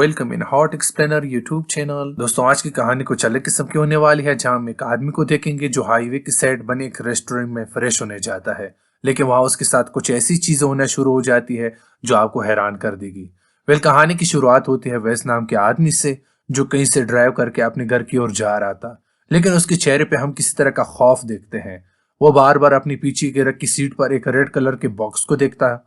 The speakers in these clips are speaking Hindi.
Welcome in hot explainer YouTube channel. दोस्तों आज की कहानी कुछ अलग किस्म की होने वाली है, जहां हम एक आदमी को देखेंगे जो हाईवे की साइड बने एक रेस्टोरेंट में फ्रेश होने जाता है, लेकिन वहां उसके साथ कुछ ऐसी चीजें होना शुरू हो जाती है जो आपको हैरान कर देगी। कहानी की शुरुआत होती है वैस नाम के आदमी से, जो कहीं से ड्राइव करके अपने घर की ओर जा रहा था, लेकिन उसके चेहरे पे हम किसी तरह का खौफ देखते हैं। वो बार बार अपनी पीछे की रखी सीट पर एक रेड कलर के बॉक्स को देखता है।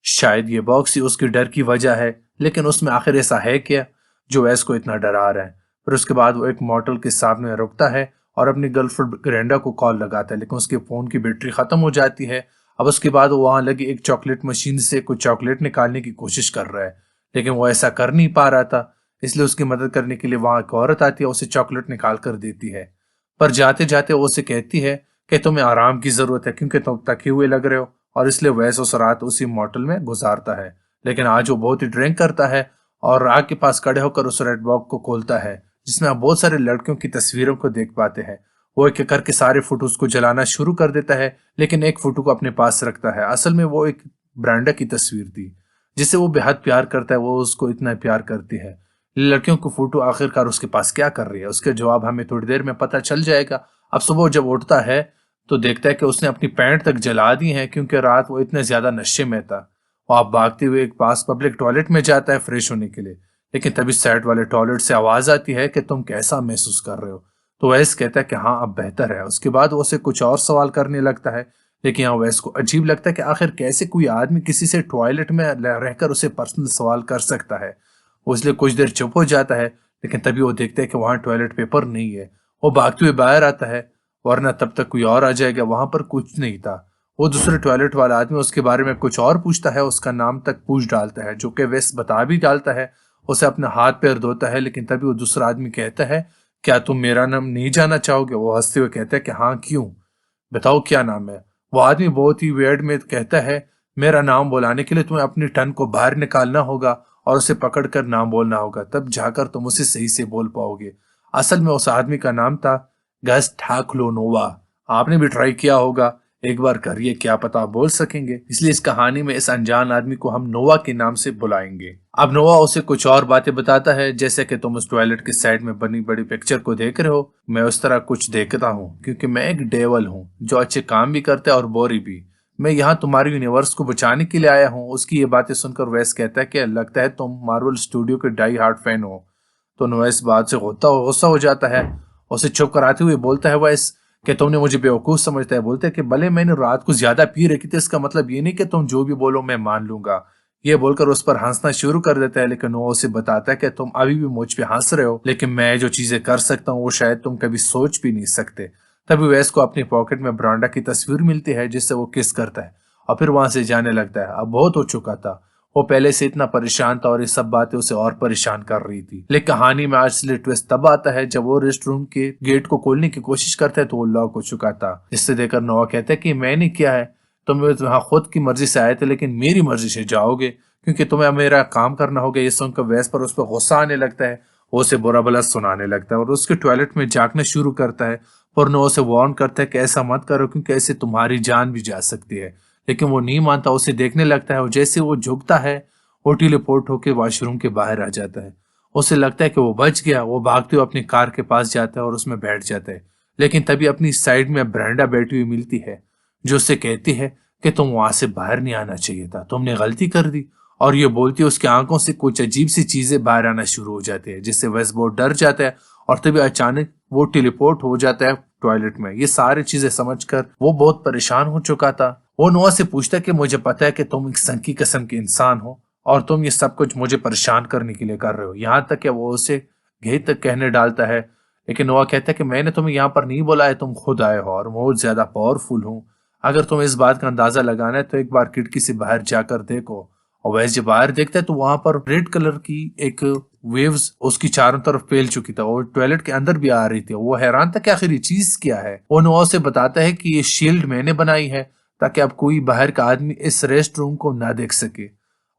शायद ये बॉक्स ही उसके डर की वजह है, लेकिन उसमें आखिर ऐसा है क्या जो वैस को इतना डरा रहा है। फिर उसके बाद वो एक मोटल के सामने रुकता है और अपनी गर्लफ्रेंड ग्रेंडा को कॉल लगाता है, लेकिन उसके फोन की बैटरी खत्म हो जाती है। अब उसके बाद वो वहां लगी एक चॉकलेट मशीन से कुछ चॉकलेट निकालने की कोशिश कर रहा है, लेकिन वो ऐसा कर नहीं पा रहा था। इसलिए उसकी मदद करने के लिए वहां एक औरत आती है, उसे चॉकलेट निकाल कर देती है। पर जाते जाते वो उसे कहती है कि तुम्हें आराम की जरूरत है, क्योंकि तुम थके हुए लग रहे हो, और इसलिए वैस उस रात उसी मोटल में गुजारता है। लेकिन आज वो बहुत ही ड्रिंक करता है और आग के पास खड़े होकर उस रेड बॉक्स को खोलता है, जिसमें आप बहुत सारे लड़कियों की तस्वीरों को देख पाते हैं। वो एक एक करके सारे फोटोज को जलाना शुरू कर देता है, लेकिन एक फोटो को अपने पास रखता है। असल में वो एक ब्रांडा की तस्वीर थी, जिसे वो बेहद प्यार करता है। वो उसको इतना प्यार करती है। लड़कियों की फोटो आखिरकार उसके पास क्या कर रही है, उसके जवाब हमें थोड़ी देर में पता चल जाएगा। अब सुबह जब उठता है तो देखता है कि उसने अपनी पैंट तक जला दी है, क्योंकि रात वो इतने ज्यादा नशे में था। वो आप भागते हुए एक पास पब्लिक टॉयलेट में जाता है फ्रेश होने के लिए, लेकिन तभी साइड वाले टॉयलेट से आवाज आती है कि तुम कैसा महसूस कर रहे हो। तो वैस कहता है कि हाँ अब बेहतर है। उसके बाद वो उसे कुछ और सवाल करने लगता है, लेकिन यहाँ वैस को अजीब लगता है कि आखिर कैसे कोई आदमी किसी से टॉयलेट में रहकर उसे पर्सनल सवाल कर सकता है। वो इसलिए कुछ देर चुप हो जाता है, लेकिन तभी वो देखता है कि वहां टॉयलेट पेपर नहीं है। वो भागते हुए बाहर आता है, वरना तब तक कोई और आ जाएगा। वहां पर कुछ नहीं था। वो दूसरे टॉयलेट वाला आदमी उसके बारे में कुछ और पूछता है, उसका नाम तक पूछ डालता है, जो कि वेस बता भी डालता है। उसे अपना हाथ पैर धोता है, लेकिन तभी वो दूसरा आदमी कहता है क्या तुम मेरा नाम नहीं जानना चाहोगे। वो हंसते हुए कहता है कि हाँ क्यों, बताओ क्या नाम है। वो आदमी बहुत ही वेयर्ड में कहता है मेरा नाम बुलाने के लिए तुम्हें अपनी टंग को बाहर निकालना होगा और उसे पकड़कर नाम बोलना होगा, तब जाकर तुम उसे सही से बोल पाओगे। असल में उस आदमी का नाम था गस ठाकलोनोवा। आपने भी ट्राई किया होगा, एक बार करिए, क्या पता आप बोल सकेंगे। इसलिए इस कहानी में इस अनजान आदमी को हम नोवा के नाम से बुलाएंगे। अब नोवा उसे कुछ और बातें बताता है, जैसे कि तुम उस टॉयलेट के साइड में बनी बड़ी पिक्चर को देख रहे हो, मैं उस तरह कुछ देखता हूँ, क्योंकि मैं एक डेवल हूँ जो अच्छे काम भी करता है और बोरी भी। मैं यहाँ तुम्हारे यूनिवर्स को बचाने के लिए आया हूँ। उसकी ये बातें सुनकर वैस कहता है कि लगता है तुम मार्वल स्टूडियो के डाई हार्ड फैन हो। तो नोवा इस बात से गुस्सा हो जाता है। उसे चुप कराते हुए बोलता है वैस कि तुमने मुझे बेवकूफ समझता है। बोलते हैं कि भले मैंने रात को ज्यादा पी रखी थी, इसका मतलब ये नहीं कि तुम जो भी बोलो मैं मान लूंगा। ये बोलकर उस पर हंसना शुरू कर देता है, लेकिन वो उसे बताता है कि तुम अभी भी मुझ पे हंस रहे हो, लेकिन मैं जो चीजें कर सकता हूँ वो शायद तुम कभी सोच भी नहीं सकते। तभी वैस को अपनी पॉकेट में ब्रांडा की तस्वीर मिलती है, जिससे वो किस करता है और फिर वहां से जाने लगता है। अब बहुत हो चुका था, वो पहले से इतना परेशान था और ये सब बातें उसे और परेशान कर रही थी। लेकिन कहानी में असली ट्विस्ट तब आता है जब वो रेस्ट रूम के गेट को खोलने की कोशिश करता है, तो वो लॉक हो चुका था। इससे देखकर नोवा कहता है कि मैंने किया है, तुम यहाँ खुद की मर्जी से आए थे, लेकिन मेरी मर्जी से जाओगे, क्योंकि तुम्हें मेरा काम करना होगा। ये सुनकर वैस पर उस पर गुस्सा आने लगता है। वो उसे बुरा भला सुनाने लगता है और उसके टॉयलेट में झांकना शुरू करता है। पर नोवा उसे वार्न करता है कि ऐसा मत करो, क्योंकि ऐसे तुम्हारी जान भी जा सकती है। लेकिन वो नहीं मानता, उसे देखने लगता है और जैसे वो झुकता है वो टेलीपोर्ट होकर वॉशरूम के बाहर आ जाता है। उसे लगता है कि वो बच गया। वो भागते हुए अपनी कार के पास जाता है और उसमें बैठ जाता है, लेकिन तभी अपनी साइड में ब्रांडा बैठी हुई मिलती है, जो उससे कहती है कि तुम वहां से बाहर नहीं आना चाहिए था, तुमने गलती कर दी। और ये बोलती है उसकी आंखों से कुछ अजीब सी चीजें बाहर आना शुरू हो जाती है, जिससे वेस बहुत डर जाता है और तभी अचानक वो टेलीपोर्ट हो जाता है टॉयलेट में। ये सारी चीजें समझकर वो बहुत परेशान हो चुका था। वो नोआ से पूछता है कि मुझे पता है कि तुम एक संकी किस्म के इंसान हो और तुम ये सब कुछ मुझे परेशान करने के लिए कर रहे हो। यहाँ तक कि वो उसे घेत तक कहने डालता है, लेकिन नोआ कहता है कि मैंने तुम्हें यहाँ पर नहीं बुलाया, तुम खुद आए हो और बहुत ज्यादा पावरफुल हूँ। अगर तुम्हें इस बात का अंदाजा लगाना है तो एक बार खिड़की से बाहर जाकर देखो। और वैसे जब बाहर देखता है तो वहां पर रेड कलर की एक वेव्स उसकी चारों तरफ फैल चुकी था और टॉयलेट के अंदर भी आ रही थी। वो हैरान था कि आखिर ये चीज क्या है। वो नोआ से बताता है कि ये शील्ड मैंने बनाई है, ताकि अब कोई बाहर का आदमी इस रेस्ट रूम को ना देख सके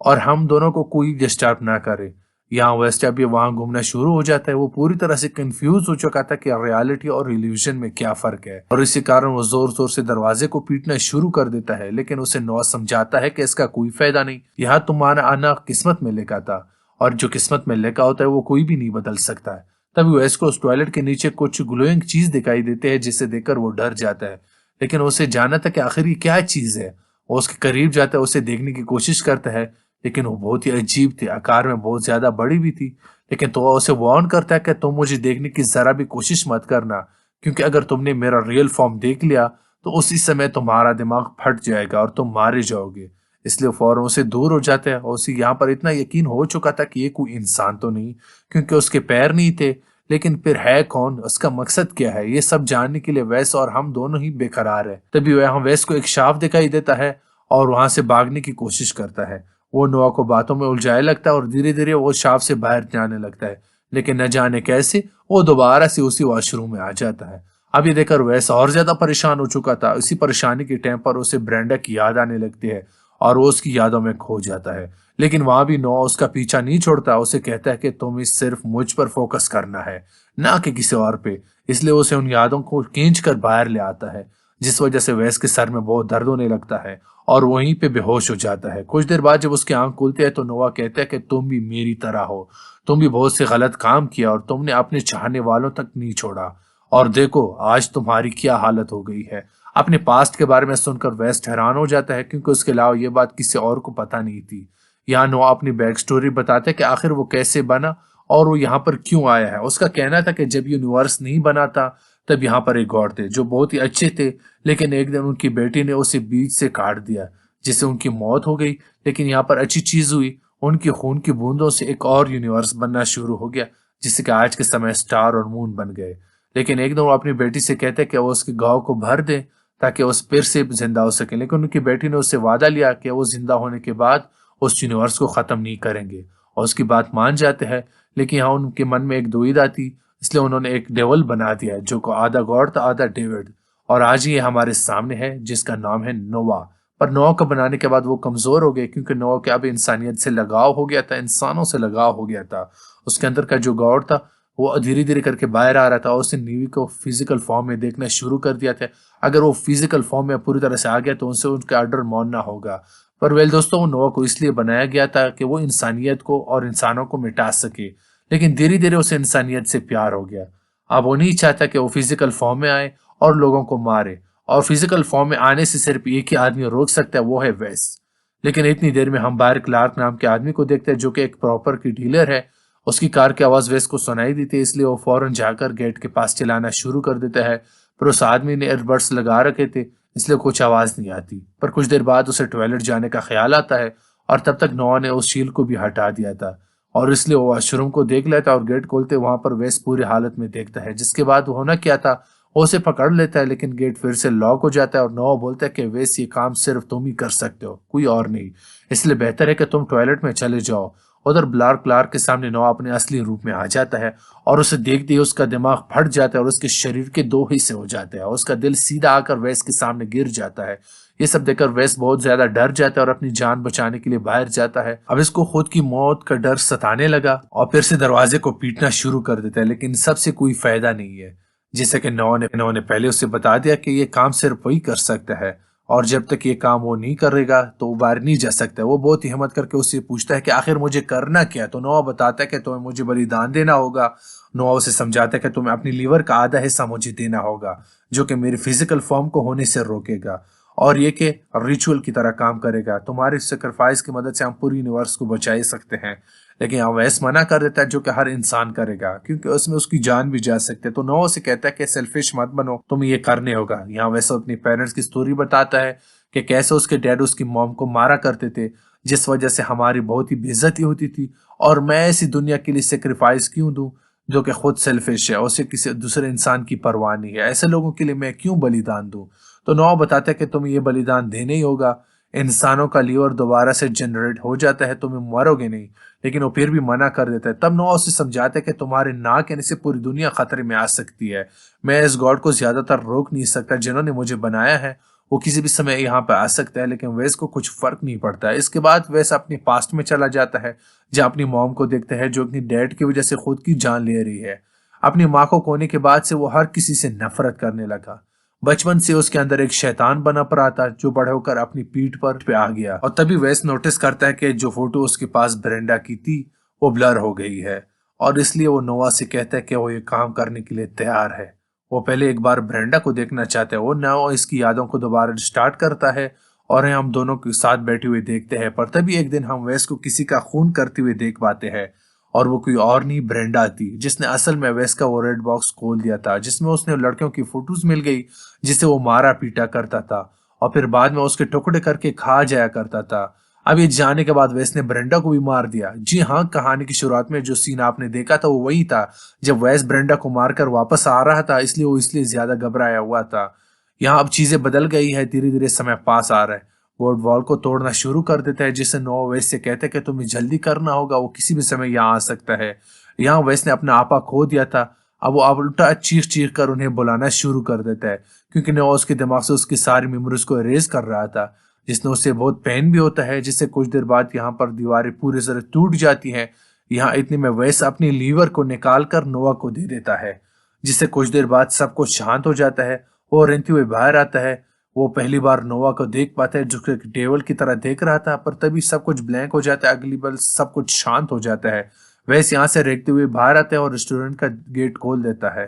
और हम दोनों को कोई डिस्टर्ब ना करे। यहाँ वेस्ट जब ये वहां घूमना शुरू हो जाता है, वो पूरी तरह से कंफ्यूज हो चुका था कि रियलिटी और इल्यूजन में क्या फर्क है, और इसी कारण वो जोर जोर से दरवाजे को पीटना शुरू कर देता है। लेकिन उसे नोआ समझाता है कि इसका कोई फायदा नहीं, यहाँ तुम्हारा आना किस्मत में लिखा था और जो किस्मत में लिखा होता है वो कोई भी नहीं बदल सकता है। तभी वेस को उस टॉयलेट के नीचे कुछ ग्लोइंग चीज दिखाई देते हैं जिसे देखकर वो डर जाता है, लेकिन उसे जानना था कि आखिर ये क्या चीज है। वो उसके करीब जाता है, उसे देखने की कोशिश करता है, लेकिन वो बहुत ही अजीब थी, आकार में बहुत ज्यादा बड़ी भी थी। लेकिन तो वो उसे वार्न करता है कि तुम मुझे देखने की जरा भी कोशिश मत करना, क्योंकि अगर तुमने मेरा रियल फॉर्म देख लिया तो उसी समय तुम्हारा दिमाग फट जाएगा और तुम मारे जाओगे। इसलिए फौरन उसे दूर हो जाते हैं और उसे यहाँ पर इतना यकीन हो चुका था कि ये कोई इंसान तो नहीं, क्योंकि उसके पैर नहीं थे। लेकिन फिर है कौन, उसका मकसद क्या है, ये सब जानने के लिए वैस और हम दोनों ही बेकरार है। तभी वह वैस को एक सांप दिखाई देता है और वहां से भागने की कोशिश करता है। वो नोआ को बातों में उलझाने लगता है और धीरे धीरे वो सांप से बाहर जाने लगता है, लेकिन न जाने कैसे वो दोबारा से उसी वॉशरूम में आ जाता है। अब ये देखकर वैस और ज्यादा परेशान हो चुका था। इसी परेशानी के टाइम पर उसे ब्रेंडा की याद आने लगती है और वो उसकी यादों में खो जाता है। लेकिन वहां भी नोआ उसका पीछा नहीं छोड़ता, उसे कहता है कि तुम्हें सिर्फ मुझ पर फोकस करना है, ना कि किसी और पे। इसलिए उसे उन यादों को खींच कर बाहर ले आता है, जिस वजह से वैस के सर में बहुत दर्द होने लगता है और वहीं पे बेहोश हो जाता है। कुछ देर बाद जब उसकी आंख खुलती है तो नोआ कहता है कि तुम भी मेरी तरह हो, तुम भी बहुत से गलत काम किया और तुमने अपने चाहने वालों तक नहीं छोड़ा, और देखो आज तुम्हारी क्या हालत हो गई है। अपने पास्ट के बारे में सुनकर वेस्ट हैरान हो जाता है, क्योंकि उसके अलावा ये बात किसी और को पता नहीं थी। यहाँ नोआ अपनी बैक स्टोरी बताते हैं कि आखिर वो कैसे बना और वो यहाँ पर क्यों आया है। उसका कहना था कि जब यूनिवर्स नहीं बना था तब यहाँ पर एक गॉड थे जो बहुत ही अच्छे थे, लेकिन एक दिन उनकी बेटी ने उसे बीच से काट दिया, जिससे उनकी मौत हो गई। लेकिन यहाँ पर अच्छी चीज हुई, उनकी खून की बूंदों से एक और यूनिवर्स बनना शुरू हो गया, जिससे कि आज के समय स्टार और मून बन गए। लेकिन एक दिन वो अपनी बेटी से कहते कि वो उसके घाव को भर दे ताकि उस फिर से जिंदा हो सके, लेकिन उनकी बेटी ने उससे वादा लिया कि वो जिंदा होने के बाद उस यूनिवर्स को खत्म नहीं करेंगे, और उसकी बात मान जाते हैं। लेकिन यहाँ उनके मन में एक दुविधा थी, इसलिए उन्होंने एक डेवल बना दिया जो को आधा गॉड था आधा डेविड, और आज ये हमारे सामने है जिसका नाम है नोवा। पर नोवा को बनाने के बाद वो कमजोर हो गए, क्योंकि नोवा के अब इंसानियत से लगाव हो गया था, इंसानों से लगाव हो गया था। उसके अंदर का जो गॉड था वो धीरे धीरे करके बाहर आ रहा था और उसने नीवी को फिजिकल फॉर्म में देखना शुरू कर दिया था। अगर वो फिजिकल फॉर्म में पूरी तरह से आ गया तो उनसे उनका ऑर्डर मानना होगा। पर वेल दोस्तों, वो नोवा को इसलिए बनाया गया था कि वो इंसानियत को और इंसानों को मिटा सके, लेकिन धीरे धीरे उसे इंसानियत से प्यार हो गया। अब वो नहीं चाहता कि वो फिजिकल फॉर्म में आए और लोगों को मारे, और फिजिकल फॉर्म में आने से सिर्फ एक ही आदमी रोक सकता है, वो है वेस। लेकिन इतनी देर में हम बाहर क्लार्क नाम के आदमी को देखते हैं जो कि एक प्रॉपर की डीलर है। उसकी कार की आवाज वेस को सुनाई दी थी, इसलिए वो फौरन जाकर गेट के पास चलाना शुरू कर देता है। पर उस आदमी ने एयरबड्स लगा रखे थे, इसलिए कुछ आवाज नहीं आती। पर कुछ देर बाद उसे टॉयलेट जाने का ख्याल आता है, और तब तक नोआ ने उस शील को भी हटा दिया था, और इसलिए वो वॉशरूम को देख लेता है और गेट खोलते वहां पर वेस पूरी हालत में देखता है। जिसके बाद होना क्या था, वो उसे पकड़ लेता है, लेकिन गेट फिर से लॉक हो जाता है और नोआ बोलता है कि वेस ये काम सिर्फ तुम ही कर सकते हो, कोई और नहीं, इसलिए बेहतर है कि तुम टॉयलेट में चले जाओ। उधर ब्लार क्लार्क के सामने नोआ अपने असली रूप में आ जाता है, और उसे देखते ही उसका दिमाग फट जाता है और उसके शरीर के दो हिस्से हो जाते हैं और उसका दिल सीधा आकर वेस के सामने गिर जाता है। ये सब देखकर वेस बहुत ज्यादा डर जाता है और अपनी जान बचाने के लिए बाहर जाता है। अब इसको खुद की मौत का डर सताने लगा और फिर से दरवाजे को पीटना शुरू कर देता है, लेकिन सबसे कोई फायदा नहीं है। जैसे कि नोआ ने पहले उसे बता दिया कि ये काम सिर्फ वही कर सकता है, और जब तक ये काम वो नहीं करेगा तो वो बाहर नहीं जा सकता। वो बहुत ही हिम्मत करके उससे पूछता है कि आखिर मुझे करना क्या। तो नोआ बताता है कि तुम्हें मुझे बलिदान देना होगा। नोआ उसे समझाता है कि तुम्हें अपनी लीवर का आधा हिस्सा मुझे देना होगा, जो कि मेरे फिजिकल फॉर्म को होने से रोकेगा, और ये कि रिचुअल की तरह काम करेगा। तुम्हारे सेक्रीफाइस की मदद से हम पूरी यूनिवर्स को बचा सकते हैं। लेकिन अवैस मना कर देता है, जो कि हर इंसान करेगा, क्योंकि उसमें उसकी जान भी जा सकते है। तो नोआ से कहता है कि सेल्फिश मत बनो, तुम्हें ये करने होगा। यहाँ वैसे अपनी पेरेंट्स की स्टोरी बताता है कि कैसे उसके डैड उसकी मॉम को मारा करते थे, जिस वजह से हमारी बहुत ही बेइज्जती होती थी, और मैं ऐसी दुनिया के लिए सेक्रीफाइस क्यों दूं जो कि खुद सेल्फिश है, उसे किसी दूसरे इंसान की परवाह नहीं है। ऐसे लोगों के लिए मैं क्यों बलिदान दूं। तो नोआ बताता है कि तुम्हें ये बलिदान देने ही होगा। इंसानों का लीवर दोबारा से जनरेट हो जाता है, तुम्हें मरोगे नहीं। लेकिन वो फिर भी मना कर देता है। तब नोआ उसे समझाता है कि तुम्हारे ना कहने से पूरी दुनिया खतरे में आ सकती है। मैं इस गॉड को ज्यादातर रोक नहीं सकता, जिन्होंने मुझे बनाया है वो किसी भी समय यहाँ पे आ सकता है, लेकिन वेस को कुछ फर्क नहीं पड़ता है। इसके बाद वेस अपने पास्ट में चला जाता है, जहाँ अपनी मॉम को देखता है जो अपनी डैड की वजह से खुद की जान ले रही है। अपनी माँ को खोने के बाद से वो हर किसी से नफरत करने लगा। बचपन से उसके अंदर एक शैतान बना पड़ा था, जो बड़े होकर अपनी पीठ पर पे आ गया। और तभी वेस नोटिस करता है कि जो फोटो उसके पास ब्रेंडा की थी वो ब्लर हो गई है और इसलिए वो नोआ से कहता है कि वो ये काम करने के लिए तैयार है। वो पहले एक बार ब्रेंडा को देखना चाहता है। वो नोआ इसकी यादों को दोबारा स्टार्ट करता है और हम दोनों के साथ बैठे हुए देखते हैं। पर तभी एक दिन हम वेस को किसी का खून करते हुए देख पाते हैं और वो कोई और नहीं ब्रेंडा थी, जिसने असल में वेस का वो रेड बॉक्स खोल दिया था जिसमें उसने लड़कियों की फोटोज मिल गई जिसे वो मारा पीटा करता था और फिर बाद में उसके टुकड़े करके खा जाया करता था। अब ये जाने के बाद वेस ने ब्रेंडा को भी मार दिया। जी हाँ, कहानी की शुरुआत में जो सीन आपने देखा था वो वही था जब वेस ब्रेंडा को मारकर वापस आ रहा था, इसलिए वो इसलिए ज्यादा घबराया हुआ था। यहाँ अब चीजें बदल गई है, धीरे धीरे समय पास आ रहा है। गोड वॉल को तोड़ना शुरू कर देता है जिससे नोआ वेस से कहते हैं कि तुम्हें जल्दी करना होगा, वो किसी भी समय यहाँ आ सकता है। यहाँ वेस ने अपना आपा खो दिया था। अब वो उल्टा चीख चीख कर उन्हें बुलाना शुरू कर देता है क्योंकि नोआ उसके दिमाग से उसकी सारी मेमोरीज को इरेज कर रहा था, जिसने उससे बहुत पेन भी होता है। जिससे कुछ देर बाद यहाँ पर दीवारें पूरी तरह टूट जाती हैं। यहाँ इतने में वेस अपनी लीवर को निकाल कर नोआ को दे देता है, जिससे कुछ देर बाद सब कुछ शांत हो जाता है। वो रेंगते हुए बाहर आता है। वो पहली बार नोआ को देख पाता है जो कि एक डेविल की तरह देख रहा था, पर तभी सब कुछ ब्लैंक हो जाता है। अगली बार सब कुछ शांत हो जाता है। वैसे यहाँ से रेंगते हुए बाहर आता है और रेस्टोरेंट का गेट खोल देता है।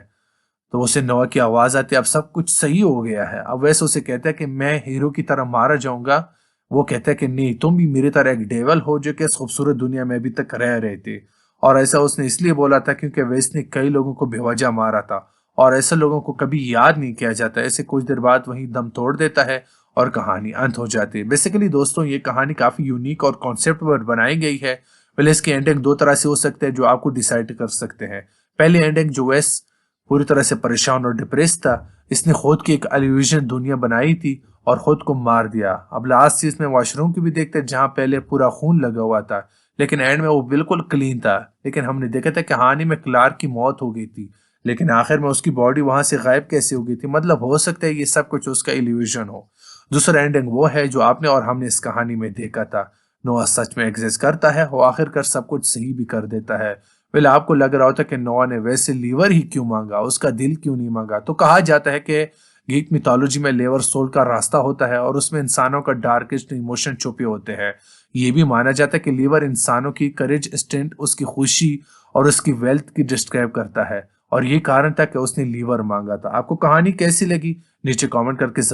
तो उसे नोआ की आवाज आती है, अब सब कुछ सही हो गया है। अब वैसे उसे कहता है कि मैं हीरो की तरह मारा जाऊंगा। वो कहता है कि नहीं, तुम भी मेरी तरह एक डेविल हो जो कि इस खूबसूरत दुनिया में अभी तक रह रहे थे। और ऐसा उसने इसलिए बोला था क्योंकि वैस ने कई लोगों को बेवजह मारा था और ऐसे लोगों को कभी याद नहीं किया जाता। ऐसे कुछ देर बाद वही दम तोड़ देता है और कहानी अंत हो जाती है। बेसिकली दोस्तों, ये कहानी काफी यूनिक और कॉन्सेप्ट पर बनाई गई है। पहले इसकी एंडिंग दो तरह से हो सकते हैं जो आपको डिसाइड कर सकते हैं। पहली एंडिंग, जो वेस पूरी तरह से परेशान और डिप्रेस था, इसने खुद की एक इल्यूजन दुनिया बनाई थी और खुद को मार दिया। अब लास्ट सीज में वॉशरूम की भी देखते हैं जहां पहले पूरा खून लगा हुआ था लेकिन एंड में वो बिल्कुल क्लीन था। लेकिन हमने देखा था कहानी में क्लार्क की मौत हो गई थी, लेकिन आखिर में उसकी बॉडी वहां से गायब कैसे हो गई थी। मतलब हो सकता है ये सब कुछ उसका इल्यूजन हो। दूसरा एंडिंग वो है जो आपने और हमने इस कहानी में देखा था। नोआ सच में एग्जिस्ट करता है, वो आखिरकार सब कुछ सही भी कर देता है। पहले आपको लग रहा होता कि नोआ ने वैसे लीवर ही क्यों मांगा, उसका दिल क्यों नहीं मांगा। तो कहा जाता है कि ग्रीक मिथोलॉजी में लीवर सोल का रास्ता होता है और उसमें इंसानों का डार्केस्ट इमोशन छुपे होते हैं। ये भी माना जाता है कि लीवर इंसानों की करेज, स्ट्रेंथ, उसकी खुशी और उसकी वेल्थ की डिस्क्राइब करता है और ये कारण था कि उसने लीवर मांगा था। आपको कहानी कैसी लगी नीचे कमेंट करके